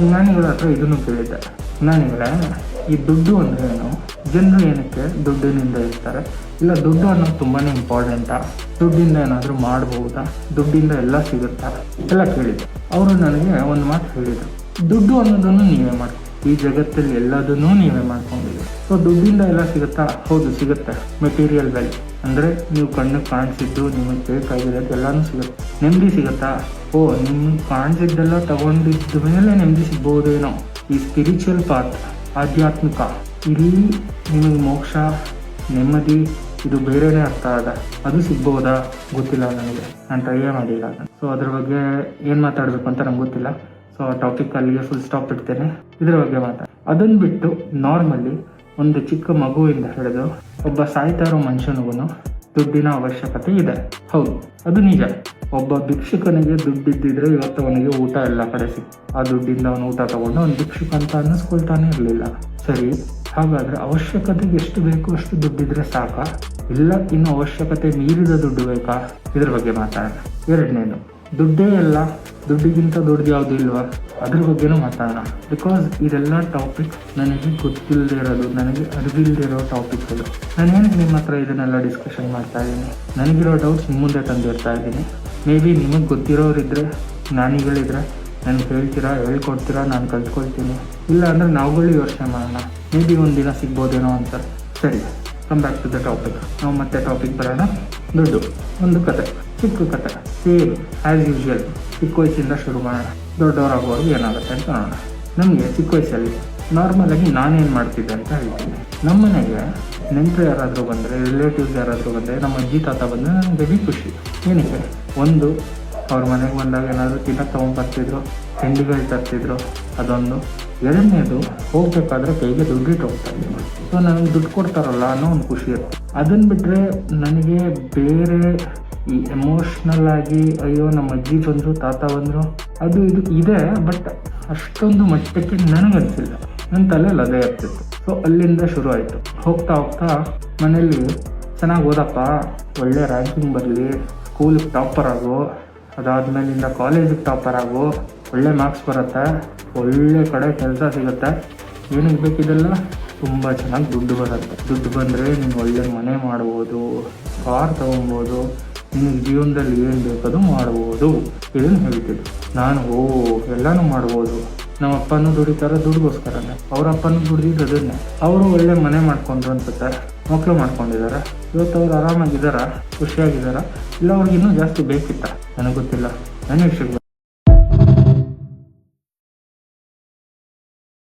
ಜ್ಞಾನಿಗಳ ಹತ್ರ ಇದನ್ನು ಕೇಳಿದ್ದೆ, ಜ್ಞಾನಿಗಳೇ ಈ ದುಡ್ಡು ಅಂದ್ರೆ ಏನು, ಜನರು ಏನಕ್ಕೆ ದುಡ್ಡಿನಿಂದ ಇರ್ತಾರೆ, ಇಲ್ಲ ದುಡ್ಡು ಅನ್ನೋದು ತುಂಬಾ ಇಂಪಾರ್ಟೆಂಟಾ, ದುಡ್ಡಿಂದ ಏನಾದರೂ ಮಾಡ್ಬೋದಾ, ದುಡ್ಡಿಂದ ಎಲ್ಲ ಸಿಗುತ್ತಾ ಎಲ್ಲ ಕೇಳಿದ್ದೆ. ಅವರು ನನಗೆ ಒಂದು ಮಾತು ಹೇಳಿದರು, ದುಡ್ಡು ಅನ್ನೋದನ್ನು ನೀವೇ ಮಾಡಿ, ಈ ಜಗತ್ತಲ್ಲಿ ಎಲ್ಲದನ್ನೂ ನೀವೇ ಮಾಡ್ಕೊಂಡಿದ್ದೀವಿ. ಸೊ ದುಡ್ಡಿಂದ ಎಲ್ಲ ಸಿಗುತ್ತಾ? ಹೌದು ಸಿಗುತ್ತೆ. ಮೆಟೀರಿಯಲ್ ವ್ಯಾಲ್ಯೂ ಅಂದರೆ ನೀವು ಕಣ್ಣಿಗೆ ಕಾಣಿಸಿದ್ದು ನಿಮಗೆ ಬೇಕಾಗಿರೋದು ಎಲ್ಲನೂ ಸಿಗುತ್ತೆ. ನೆಮ್ಮದಿ ಸಿಗುತ್ತಾ? ಓ, ನಿಮ್ಗೆ ಕಾಣಿಸಿದ್ದೆಲ್ಲ ತಗೊಂಡಿದ್ದ ಮೇಲೆ ನೆಮ್ಮದಿ ಸಿಗ್ಬೋದೇನೋ. ಈ ಸ್ಪಿರಿಚುವಲ್ ಪಾರ್ಟ್, ಆಧ್ಯಾತ್ಮಿಕ, ಇಲ್ಲಿ ನಿಮಗೆ ಮೋಕ್ಷ, ನೆಮ್ಮದಿ, ಇದು ಬೇರೆನೇ ಅರ್ಥ ಆದ, ಅದು ಸಿಗ್ಬೋದಾ ಗೊತ್ತಿಲ್ಲ ನನಗೆ, ನಾನು ಟ್ರೈಯೇ ಮಾಡಿಲ್ಲ. ಸೊ ಅದ್ರ ಬಗ್ಗೆ ಏನು ಮಾತಾಡಬೇಕು ಅಂತ ನಂಗೆ ಗೊತ್ತಿಲ್ಲ. ಸೊ ಆ ಟಾಪಿಕ್ ಅಲ್ಲಿಗೆ ಫುಲ್ ಸ್ಟಾಪ್ ಇಡ್ತೇನೆ. ಇದ್ರ ಬಗ್ಗೆ ಅದನ್ನು ಬಿಟ್ಟು ನಾರ್ಮಲಿ ಒಂದು ಚಿಕ್ಕ ಮಗುವಿಂದ ಹಿಡಿದು ಒಬ್ಬ ಸಾಯ್ತಾ ಇರೋ ಮನುಷ್ಯನಿಗೂ ದುಡ್ಡಿನ ಅವಶ್ಯಕತೆ ಇದೆ. ಹೌದು, ಅದು ನಿಜ. ಒಬ್ಬ ಭಿಕ್ಷುಕನಿಗೆ ದುಡ್ಡಿದ್ದಿದ್ರೆ ಇವತ್ತು ಅವನಿಗೆ ಊಟ ಎಲ್ಲ ಕಡೆ ಸಿಕ್ತು. ಆ ದುಡ್ಡಿಂದ ಅವನು ಊಟ ತಗೊಂಡು ಅವ್ನು ಭಿಕ್ಷುಕ ಅಂತ ಅನ್ನಿಸ್ಕೊಳ್ತಾನೆ ಇರಲಿಲ್ಲ. ಸರಿ, ಹಾಗಾದ್ರೆ ಅವಶ್ಯಕತೆಗೆ ಎಷ್ಟು ಬೇಕು ಅಷ್ಟು ದುಡ್ಡಿದ್ರೆ ಸಾಕಾ, ಇಲ್ಲ ಇನ್ನು ಅವಶ್ಯಕತೆ ಮೀರಿದ ದುಡ್ಡು ಬೇಕಾ? ಇದ್ರ ಬಗ್ಗೆ ಮಾತಾಡೋಣ. ಎರಡನೇದು, ದುಡ್ಡೇ ಎಲ್ಲ, ದುಡ್ಡಿಗಿಂತ ದೊಡ್ಡದು ಯಾವುದು ಇಲ್ವಾ, ಅದ್ರ ಬಗ್ಗೆನೂ ಮಾತಾಡೋಣ. ಬಿಕಾಸ್ ಇದೆಲ್ಲ ಟಾಪಿಕ್ ನನಗೆ ಗೊತ್ತಿಲ್ಲದೆ ಇರೋದು, ನನಗೆ ಅರಿವಿಲ್ಲದೆ ಇರೋ ಟಾಪಿಕ್ಗಳು. ನಾನೇನಕ್ಕೆ ನಿಮ್ಮ ಹತ್ರ ಇದನ್ನೆಲ್ಲ ಡಿಸ್ಕಷನ್ ಮಾಡ್ತಾ ಇದ್ದೀನಿ, ನನಗಿರೋ ಡೌಟ್ಸ್ ನಿಮ್ಮ ಮುಂದೆ ತಂದಿರ್ತಾ ಇದ್ದೀನಿ. ಮೇ ಬಿ ನಿಮಗೆ ಗೊತ್ತಿರೋರಿದ್ರೆ, ಜ್ಞಾನಿಗಳಿದ್ರೆ ನನಗೆ ಹೇಳ್ತೀರಾ, ಹೇಳ್ಕೊಡ್ತೀರಾ, ನಾನು ಕಲ್ತ್ಕೊಳ್ತೀನಿ. ಇಲ್ಲ ಅಂದರೆ ನಾವುಗಳು ಯೋಚನೆ ಮಾಡೋಣ, ಮೇ ಬಿ ಒಂದಿನ ಸಿಗ್ಬೋದೇನೋ ಅಂತ. ಸರಿ, come back to the topic. ನಾವು ಮತ್ತೆ ಟಾಪಿಕ್ ಬರೋಣ. ದುಡ್ಡು ಒಂದು ಕತೆ, ಚಿಕ್ಕ ಕತೆ, ಸೇಮ್ ಆ್ಯಸ್ ಯೂಶ್ವಲ್ ಚಿಕ್ಕ ವಯಸ್ಸಿಂದ ಶುರು ಮಾಡೋಣ. ದೊಡ್ಡವರಾಗುವಾಗ ಏನಾಗುತ್ತೆ ಅಂತ ನೋಡೋಣ. ನಮಗೆ ಚಿಕ್ಕ ವಯಸ್ಸಲ್ಲಿ ನಾರ್ಮಲಾಗಿ ನಾನೇನು ಮಾಡ್ತಿದ್ದೆ ಅಂತ ಹೇಳ್ತೀನಿ. ನಮ್ಮ ಮನೆಗೆ ನೆಂಟರು ಯಾರಾದರೂ ಬಂದರೆ, ರಿಲೇಟಿವ್ಸ್ ಯಾರಾದರೂ ಬಂದರೆ, ನಮ್ಮ ಅಜ್ಜಿ ತಾತ ಬಂದರೆ ನನಗೆ ಹೆವಿ ಖುಷಿ. ಏನಕ್ಕೆ? ಒಂದು, ಅವ್ರ ಮನೆಗೆ ಬಂದಾಗ ಏನಾದರೂ ತಿನ್ನಕ್ಕೆ ತೊಗೊಂಡ್ಬರ್ತಿದ್ರು, ತಿಂಡಿಗಳು ತರ್ತಿದ್ರು, ಅದೊಂದು. ಎರಡನೇದು, ಹೋಗ್ಬೇಕಾದ್ರೆ ಕೈಗೆ ದುಡ್ಡಿಟ್ಟು ಹೋಗ್ತಾ ಇದ್ದೀನಿ. ಸೊ ನನಗೆ ದುಡ್ಡು ಕೊಡ್ತಾರಲ್ಲ ಅನ್ನೋ ಒಂದು ಖುಷಿ ಇರುತ್ತೆ. ಅದನ್ನು ಬಿಟ್ಟರೆ ನನಗೆ ಬೇರೆ ಈ ಎಮೋಷ್ನಲ್ ಆಗಿ ಅಯ್ಯೋ ನಮ್ಮ ಅಜ್ಜಿ ಬಂದರು, ತಾತ ಬಂದರು, ಅದು ಇದು ಇದೆ, ಬಟ್ ಅಷ್ಟೊಂದು ಮಟ್ಟಕ್ಕೆ ನನಗನ್ಸಿಲ್ಲ. ನನ್ನ ತಲೆಯಲ್ಲಿ ಅದೇ ಇರ್ತಿತ್ತು. ಸೊ ಅಲ್ಲಿಂದ ಶುರು ಆಯಿತು. ಹೋಗ್ತಾ ಹೋಗ್ತಾ ಮನೇಲಿ ಚೆನ್ನಾಗಿ ಓದಪ್ಪ, ಒಳ್ಳೆ ರ್ಯಾಂಕಿಂಗ್ ಬರಲಿ, ಸ್ಕೂಲಿಗೆ ಟಾಪರ್ ಆಗು, ಅದಾದಮೇಲಿಂದ ಕಾಲೇಜಿಗೆ ಟಾಪರ್ ಆಗು, ಒಳ್ಳೆ ಮಾರ್ಕ್ಸ್ ಬರುತ್ತೆ, ಒಳ್ಳೆ ಕಡೆ ಕೆಲಸ ಸಿಗುತ್ತೆ. ಏನಕ್ಕೆ ಬೇಕಿದೆಲ್ಲ? ತುಂಬ ಚೆನ್ನಾಗಿ ದುಡ್ಡು ಬರುತ್ತೆ. ದುಡ್ಡು ಬಂದರೆ ನೀನು ಒಳ್ಳೆ ಮನೆ ಮಾಡ್ಬೋದು, ಕಾರ್ ತೊಗೊಬೋದು, ನಿನಗೆ ಜೀವನದಲ್ಲಿ ಏನು ಬೇಕದು ಮಾಡ್ಬೋದು. ಇದನ್ನು ಹೇಳ್ತಿದ್ದು ನಾನು. ಎಲ್ಲನೂ ಮಾಡ್ಬೋದು. ನಮ್ಮ ಅಪ್ಪನೂ ದುಡಿತಾರೆ ದುಡ್ಗೋಸ್ಕರನೇ, ಅವ್ರ ಅಪ್ಪನೂ ದುಡಿದಿದ್ದು ಅದನ್ನೇ. ಅವರು ಒಳ್ಳೆ ಮನೆ ಮಾಡ್ಕೊಂಡ್ರು ಅನ್ಸುತ್ತೆ, ಮಕ್ಕಳು ಮಾಡ್ಕೊಂಡಿದ್ದಾರೆ. ಇವತ್ತು ಅವ್ರು ಆರಾಮಾಗಿದ್ದಾರಾ, ಖುಷಿಯಾಗಿದ್ದಾರಾ, ಇಲ್ಲ ಅವ್ರಿಗೆ ಇನ್ನೂ ಜಾಸ್ತಿ ಬೇಕಿತ್ತ, ನನಗೆ ಗೊತ್ತಿಲ್ಲ. ನನಗೆ